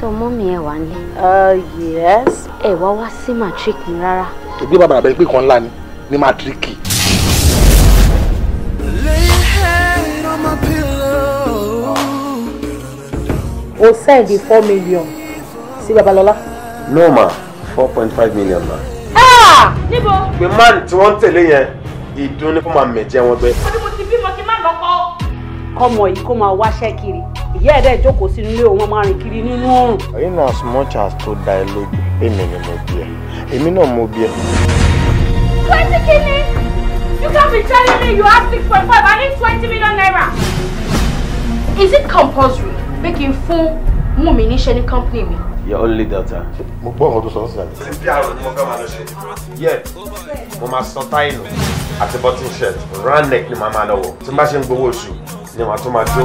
So mommy ẹ wà ní. Yes. Ẹ wá sí matric ni rárá. To gbé bàbá rẹ̀ pé kan ńlá ni matric. O send the 4 million. Sí Babalola. No ma, 4.5 million ma. Ah! Níbo? Pé man tí wọ́n tẹ̀lé yẹn, ìdún ní kó máa mẹ̀jẹ̀ wọn gbé. Ó ní mo ti bímọ kí má lọ́kọ. Kọ́mọ yìí kó máa wáṣẹ́ kiri. Ìyá ẹ̀ dẹ̀ jókòó sínú ilé òun máa rìn kiri nínú oòrùn. In as much as tó dá ẹ lójú, èmi ni mo bí ẹ. Èmi náà mo bí ẹ. 20 kini? You can't be telling me you have 6.5. I need 20 million naira. Is it compulsory making fún Mumi níṣẹ́ ní company mi? Your only daughter. Mo gbọ́ ọ̀rọ̀ tó sọ sí àná. Ṣé bí àrùn ni mo fẹ́ máa lọ ṣe? Yẹ, mo máa san táì nù àti button shirt, round neck ni màá máa lọ wọ̀. Tí n bá ṣe ń gbowó oṣù ni màá tún máa jó.